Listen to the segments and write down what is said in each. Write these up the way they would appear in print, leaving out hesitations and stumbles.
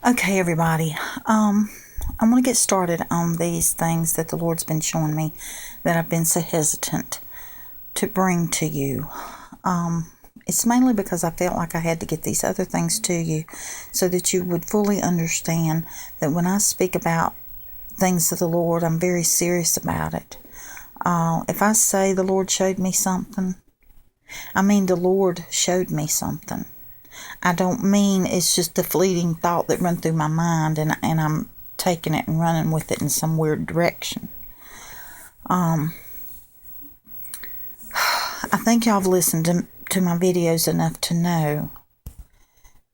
Okay, everybody. I'm going to get started on these things that the Lord's been showing me that I've been so hesitant to bring to you. It's mainly because I felt like I had to get these other things to you so that you would fully understand that when I speak about things of the Lord, I'm very serious about it. If I say the Lord showed me something, I mean the Lord showed me something. I don't mean it's just a fleeting thought that run through my mind and I'm taking it and running with it in some weird direction. I think y'all have listened to my videos enough to know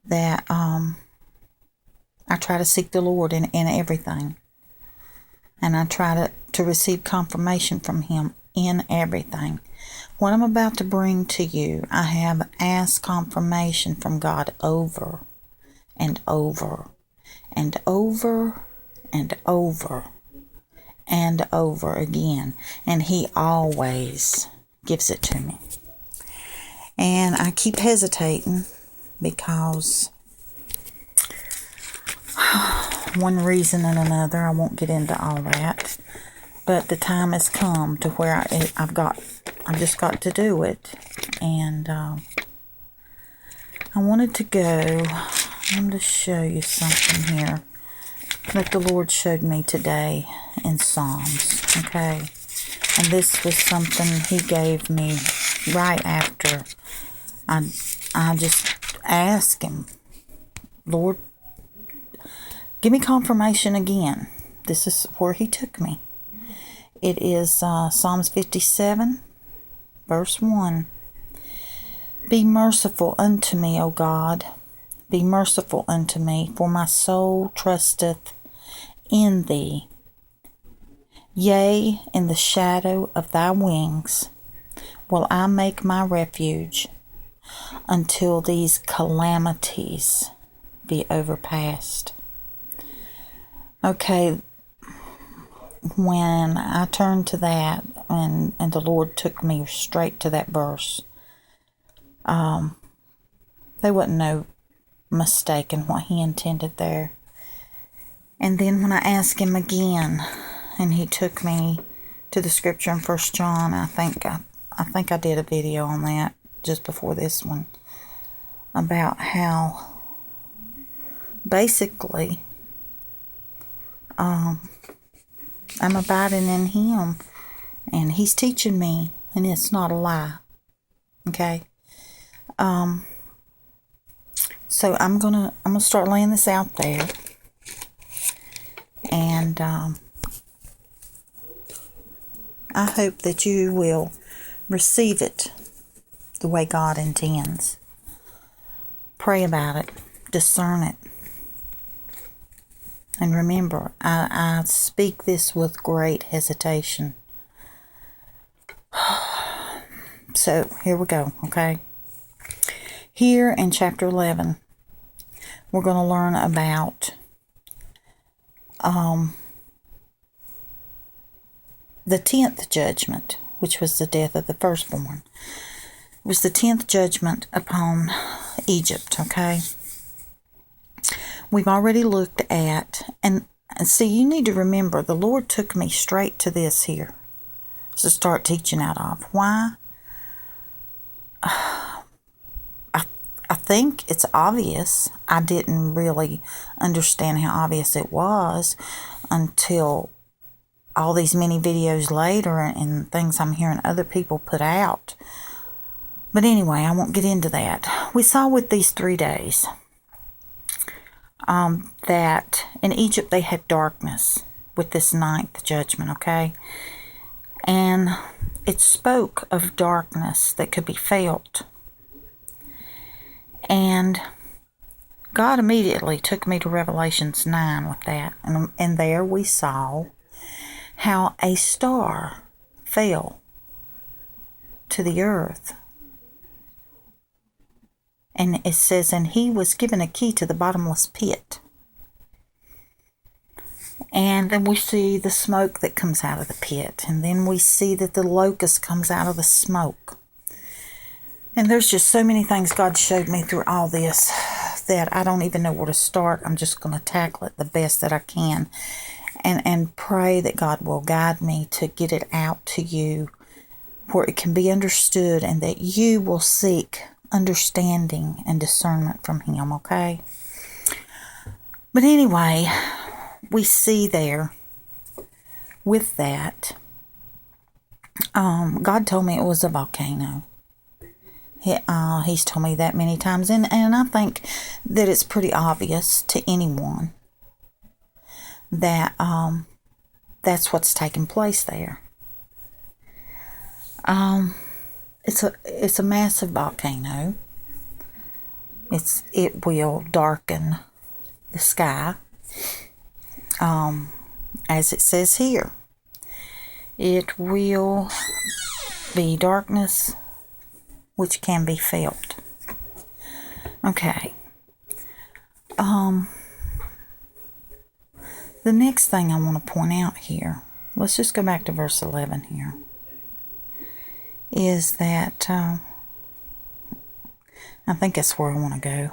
that I try to seek the Lord in everything. And I try to receive confirmation from Him in everything. What I'm about to bring to you, I have asked confirmation from God over and over and over and over and over again. And He always gives it to me. And I keep hesitating because one reason and another, I won't get into all that. But the time has come to where I've just got to do it. And I wanted to go, I'm going to show you something here that the Lord showed me today in Psalms, okay? And this was something He gave me right after I just asked Him, Lord, give me confirmation again. This is where He took me. It is Psalms 57, verse 1. Be merciful unto me, O God. Be merciful unto me, for my soul trusteth in Thee. Yea, in the shadow of Thy wings will I make my refuge until these calamities be overpast. Okay, when I turned to that and the Lord took me straight to that verse, there wasn't no mistake in what He intended there. And then when I asked Him again, and He took me to the scripture in 1 John, I think I did a video on that just before this one, about how basically I'm abiding in Him, and He's teaching me, and it's not a lie. Okay. So I'm gonna start laying this out there, and I hope that you will receive it the way God intends. Pray about it, discern it. And remember, I speak this with great hesitation. So, here we go, okay? Here in chapter 11, we're going to learn about the 10th judgment, which was the death of the firstborn. It was the 10th judgment upon Egypt, okay? We've already looked at, and see, you need to remember, the Lord took me straight to this here to start teaching out of. Why? I think it's obvious. I didn't really understand how obvious it was until all these many videos later and things I'm hearing other people put out. But anyway, I won't get into that. We saw with these 3 days that in Egypt they had darkness with this 9th judgment, okay? And it spoke of darkness that could be felt. And God immediately took me to Revelations 9 with that. And there we saw how a star fell to the earth. And it says, and he was given a key to the bottomless pit. And then we see the smoke that comes out of the pit. And then we see that the locust comes out of the smoke. And there's just so many things God showed me through all this that I don't even know where to start. I'm just going to tackle it the best that I can, and pray that God will guide me to get it out to you where it can be understood, and that you will seek understanding and discernment from Him, okay? But anyway, we see there with that, God told me it was a volcano. He's told me that many times, and I think that it's pretty obvious to anyone that that's what's taking place there. It's a massive volcano. It will darken the sky, as it says here. It will be darkness which can be felt. Okay. The next thing I want to point out here, let's just go back to verse 11 here, is that, I think that's where I want to go.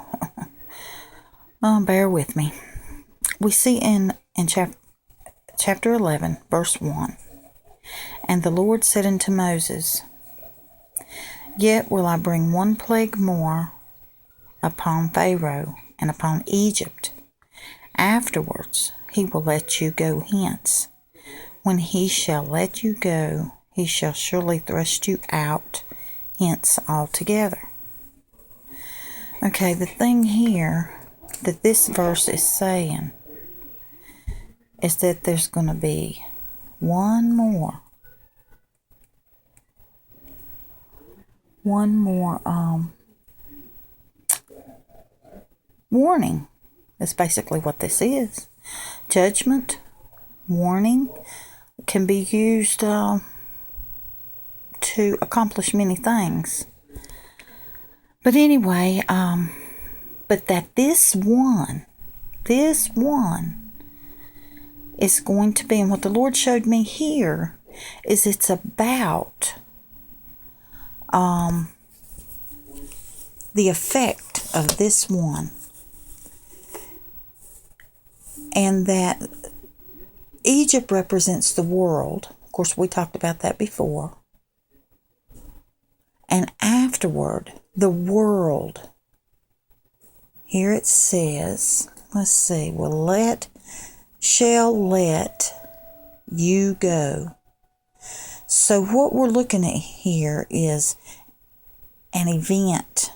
Bear with me. We see in chapter 11, verse 1, "And the Lord said unto Moses, Yet will I bring one plague more upon Pharaoh and upon Egypt. Afterwards he will let you go hence. When he shall let you go, he shall surely thrust you out hence altogether." Okay, the thing here that this verse is saying is that there's going to be one more warning. That's basically what this is. Judgment, warning, can be used to accomplish many things. But anyway, but that this one is going to be, and what the Lord showed me here is it's about the effect of this one, and that Egypt represents the world. Of course, we talked about that before. And afterward, the world, here it says, let's see, shall let you go. So what we're looking at here is an event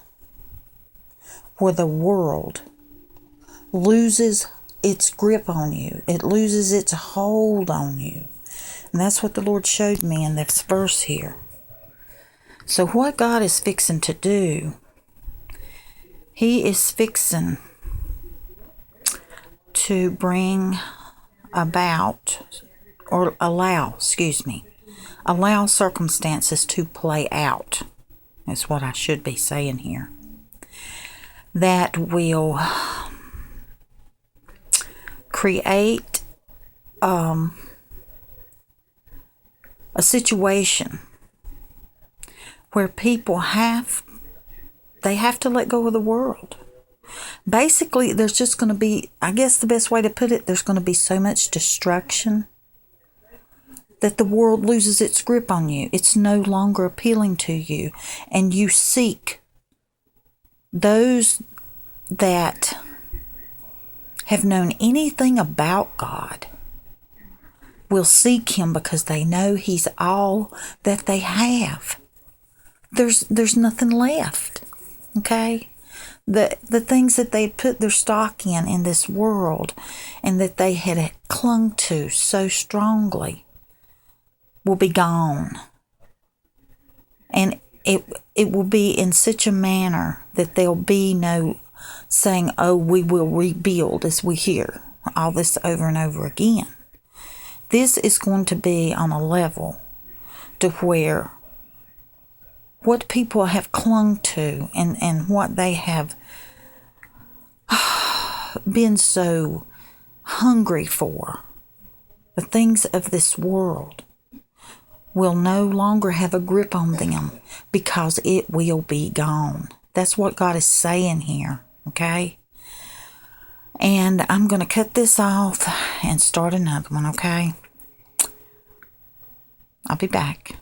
where the world loses its grip on you. It loses its hold on you. And that's what the Lord showed me in this verse here. So what God is fixing to do, He is fixing to bring about, or allow circumstances to play out. That's what I should be saying here. That will create a situation where people have to let go of the world. Basically, there's just going to be, I guess the best way to put it, there's going to be so much destruction that the world loses its grip on you. It's no longer appealing to you. And you seek those that have known anything about God will seek Him because they know He's all that they have. There's nothing left. Okay? The things that they put their stock in this world and that they had clung to so strongly will be gone. And it will be in such a manner that there'll be no saying, oh, we will rebuild, as we hear all this over and over again. This is going to be on a level to where what people have clung to and what they have been so hungry for, the things of this world, will no longer have a grip on them because it will be gone. That's what God is saying here. Okay? And I'm going to cut this off and start another one, okay? I'll be back.